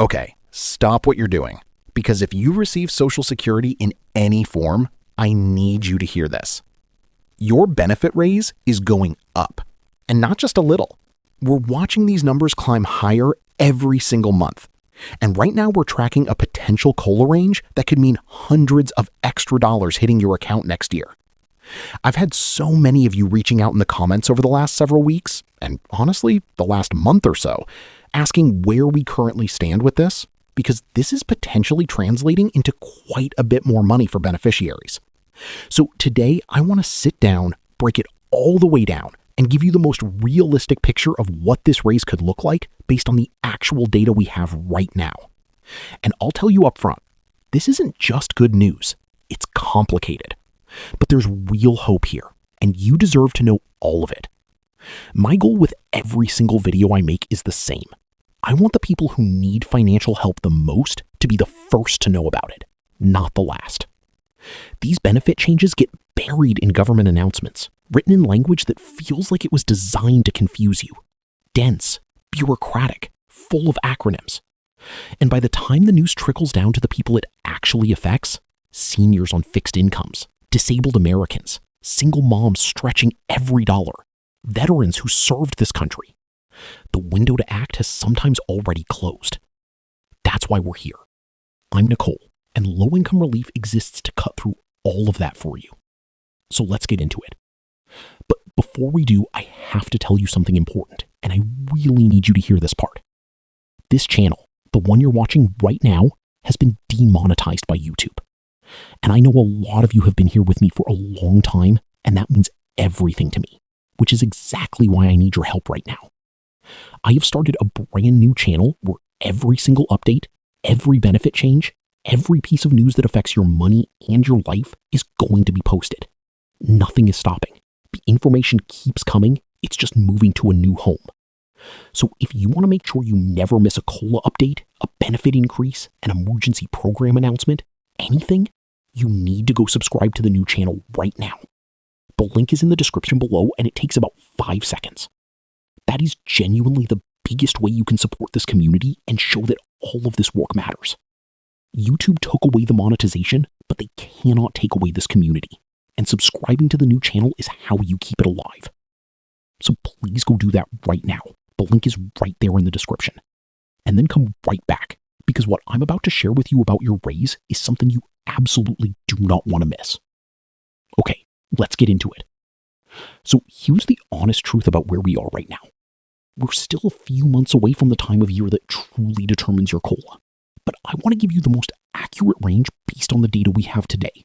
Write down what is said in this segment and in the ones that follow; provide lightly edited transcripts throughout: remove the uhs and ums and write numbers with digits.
Okay, stop what you're doing. Because if you receive Social Security in any form, I need you to hear this. Your benefit raise is going up, and not just a little. We're watching these numbers climb higher every single month. And right now we're tracking a potential COLA range that could mean hundreds of extra dollars hitting your account next year. I've had so many of you reaching out in the comments over the last several weeks, and honestly, the last month or so, asking where we currently stand with this, because this is potentially translating into quite a bit more money for beneficiaries. So today, I want to sit down, break it all the way down, and give you the most realistic picture of what this raise could look like based on the actual data we have right now. And I'll tell you up front, this isn't just good news, it's complicated. But there's real hope here, and you deserve to know all of it. My goal with every single video I make is the same. I want the people who need financial help the most to be the first to know about it, not the last. These benefit changes get buried in government announcements, written in language that feels like it was designed to confuse you. Dense, bureaucratic, full of acronyms. And by the time the news trickles down to the people it actually affects, seniors on fixed incomes, disabled Americans, single moms stretching every dollar, veterans who served this country, the window to act has sometimes already closed. That's why we're here. I'm Nicole, and low-income relief exists to cut through all of that for you. So let's get into it. But before we do, I have to tell you something important, and I really need you to hear this part. This channel, the one you're watching right now, has been demonetized by YouTube. And I know a lot of you have been here with me for a long time, and that means everything to me, which is exactly why I need your help right now. I have started a brand new channel where every single update, every benefit change, every piece of news that affects your money and your life is going to be posted. Nothing is stopping. The information keeps coming. It's just moving to a new home. So if you want to make sure you never miss a COLA update, a benefit increase, an emergency program announcement, anything, you need to go subscribe to the new channel right now. The link is in the description below, and it takes about 5 seconds. That is genuinely the biggest way you can support this community and show that all of this work matters. YouTube took away the monetization, but they cannot take away this community. And subscribing to the new channel is how you keep it alive. So please go do that right now. The link is right there in the description. And then come right back, because what I'm about to share with you about your raise is something you absolutely do not want to miss. Okay, let's get into it. So here's the honest truth about where we are right now. We're still a few months away from the time of year that truly determines your COLA. But I want to give you the most accurate range based on the data we have today.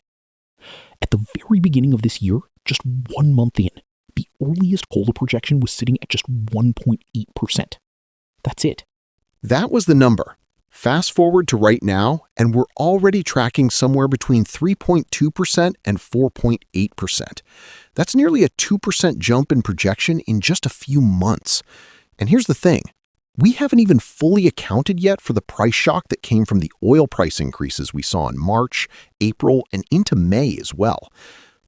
At the very beginning of this year, just 1 month in, the earliest COLA projection was sitting at just 1.8%. That's it. That was the number. Fast forward to right now, and we're already tracking somewhere between 3.2% and 4.8%. That's nearly a 2% jump in projection in just a few months. And here's the thing. We haven't even fully accounted yet for the price shock that came from the oil price increases we saw in March, April, and into May as well.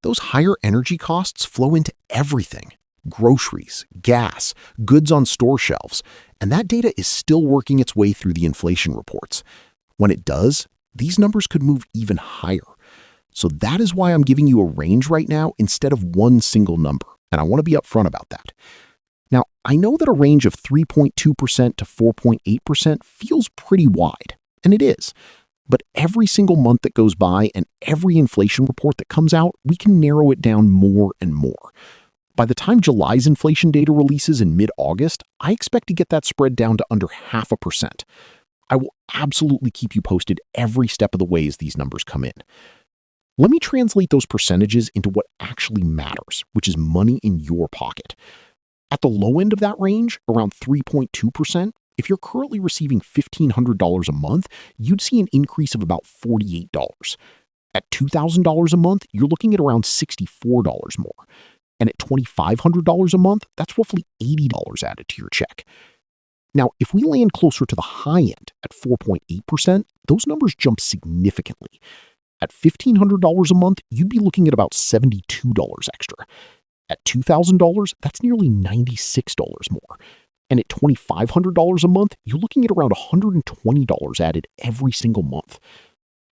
Those higher energy costs flow into everything. Groceries, gas, goods on store shelves, and that data is still working its way through the inflation reports. When it does, these numbers could move even higher. So that is why I'm giving you a range right now instead of one single number, and I want to be upfront about that. Now, I know that a range of 3.2% to 4.8% feels pretty wide, and it is. But every single month that goes by and every inflation report that comes out, we can narrow it down more and more. By the time July's inflation data releases in mid-August, I expect to get that spread down to under 0.5%. I will absolutely keep you posted every step of the way as these numbers come in. Let me translate those percentages into what actually matters, which is money in your pocket. At the low end of that range, around 3.2%, if you're currently receiving $1,500 a month, you'd see an increase of about $48. At $2,000 a month, you're looking at around $64 more. And at $2,500 a month, that's roughly $80 added to your check. Now, if we land closer to the high end at 4.8%, those numbers jump significantly. At $1,500 a month, you'd be looking at about $72 extra. At $2,000, that's nearly $96 more. And at $2,500 a month, you're looking at around $120 added every single month.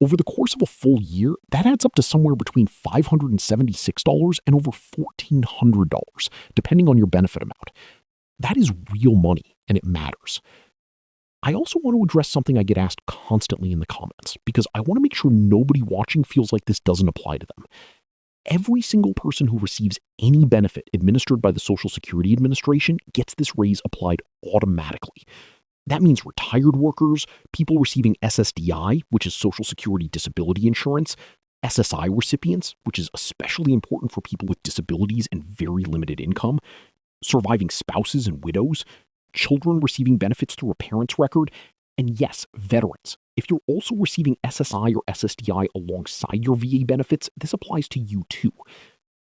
Over the course of a full year, that adds up to somewhere between $576 and over $1,400, depending on your benefit amount. That is real money, and it matters. I also want to address something I get asked constantly in the comments, because I want to make sure nobody watching feels like this doesn't apply to them. Every single person who receives any benefit administered by the Social Security Administration gets this raise applied automatically. That means retired workers, people receiving SSDI, which is Social Security Disability Insurance, SSI recipients, which is especially important for people with disabilities and very limited income, surviving spouses and widows, children receiving benefits through a parent's record, and yes, veterans. If you're also receiving SSI or SSDI alongside your VA benefits, this applies to you too.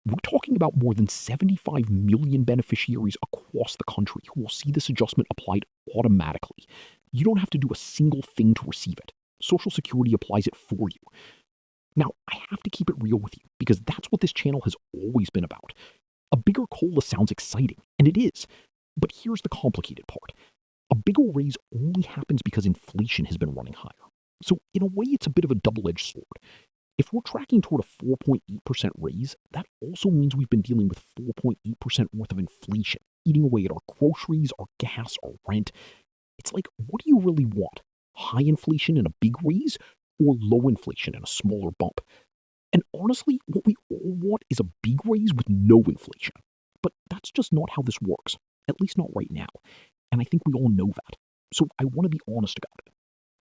We're talking about more than 75 million beneficiaries across the country who will see this adjustment applied automatically. You don't have to do a single thing to receive it. Social Security applies it for you. Now, I have to keep it real with you because that's what this channel has always been about. A bigger COLA sounds exciting, and it is. But here's the complicated part. A bigger raise only happens because inflation has been running higher. So in a way, it's a bit of a double-edged sword. If we're tracking toward a 4.8% raise, that also means we've been dealing with 4.8% worth of inflation, eating away at our groceries, our gas, our rent. It's like, what do you really want? High inflation and a big raise, or low inflation and a smaller bump? And honestly, what we all want is a big raise with no inflation. But that's just not how this works, at least not right now. And I think we all know that. So I want to be honest about it.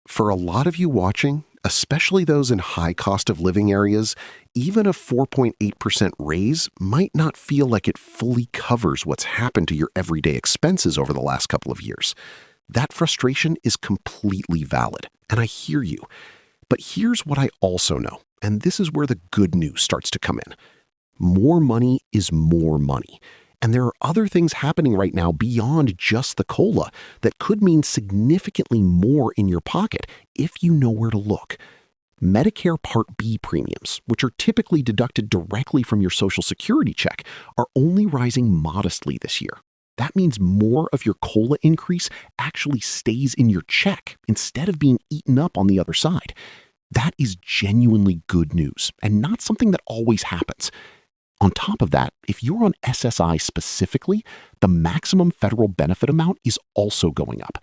For a lot of you watching, especially those in high cost of living areas, even a 4.8% raise might not feel like it fully covers what's happened to your everyday expenses over the last couple of years. That frustration is completely valid, and I hear you. But here's what I also know, and this is where the good news starts to come in. More money is more money. And there are other things happening right now beyond just the COLA that could mean significantly more in your pocket if you know where to look. Medicare Part B premiums, which are typically deducted directly from your Social Security check, are only rising modestly this year. That means more of your COLA increase actually stays in your check instead of being eaten up on the other side. That is genuinely good news and not something that always happens. On top of that, if you're on SSI specifically, the maximum federal benefit amount is also going up.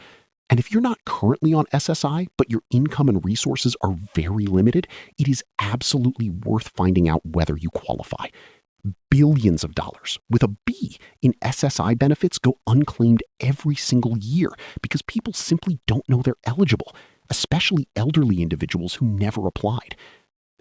And if you're not currently on SSI, but your income and resources are very limited, it is absolutely worth finding out whether you qualify. Billions of dollars with a B in SSI benefits go unclaimed every single year because people simply don't know they're eligible, especially elderly individuals who never applied.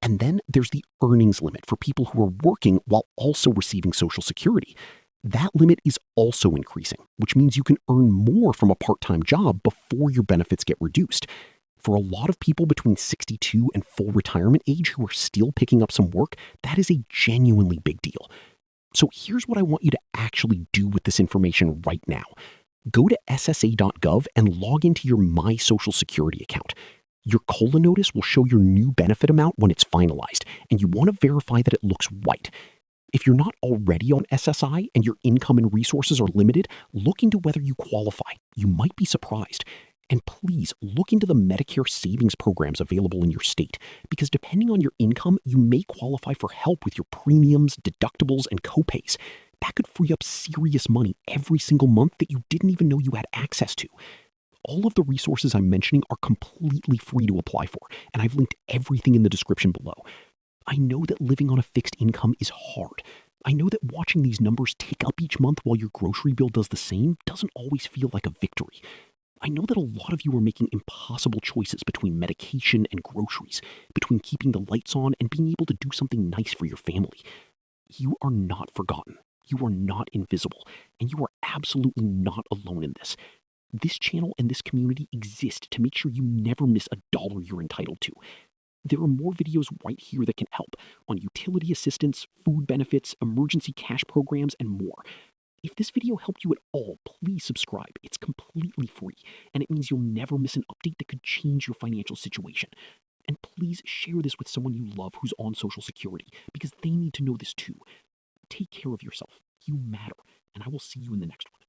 And then there's the earnings limit for people who are working while also receiving Social Security. That limit is also increasing, which means you can earn more from a part-time job before your benefits get reduced. For a lot of people between 62 and full retirement age who are still picking up some work, that is a genuinely big deal. So here's what I want you to actually do with this information right now. Go to ssa.gov and log into your My Social Security account. Your COLA notice will show your new benefit amount when it's finalized, and you want to verify that it looks right. If you're not already on SSI and your income and resources are limited, look into whether you qualify. You might be surprised. And please look into the Medicare savings programs available in your state, because depending on your income, you may qualify for help with your premiums, deductibles, and copays. That could free up serious money every single month that you didn't even know you had access to. All of the resources I'm mentioning are completely free to apply for, and I've linked everything in the description below. I know that living on a fixed income is hard. I know that watching these numbers tick up each month while your grocery bill does the same doesn't always feel like a victory. I know that a lot of you are making impossible choices between medication and groceries, between keeping the lights on and being able to do something nice for your family. You are not forgotten. You are not invisible, and you are absolutely not alone in this. This channel and this community exist to make sure you never miss a dollar you're entitled to. There are more videos right here that can help on utility assistance, food benefits, emergency cash programs, and more. If this video helped you at all, please subscribe. It's completely free, and it means you'll never miss an update that could change your financial situation. And please share this with someone you love who's on Social Security, because they need to know this too. Take care of yourself. You matter, and I will see you in the next one.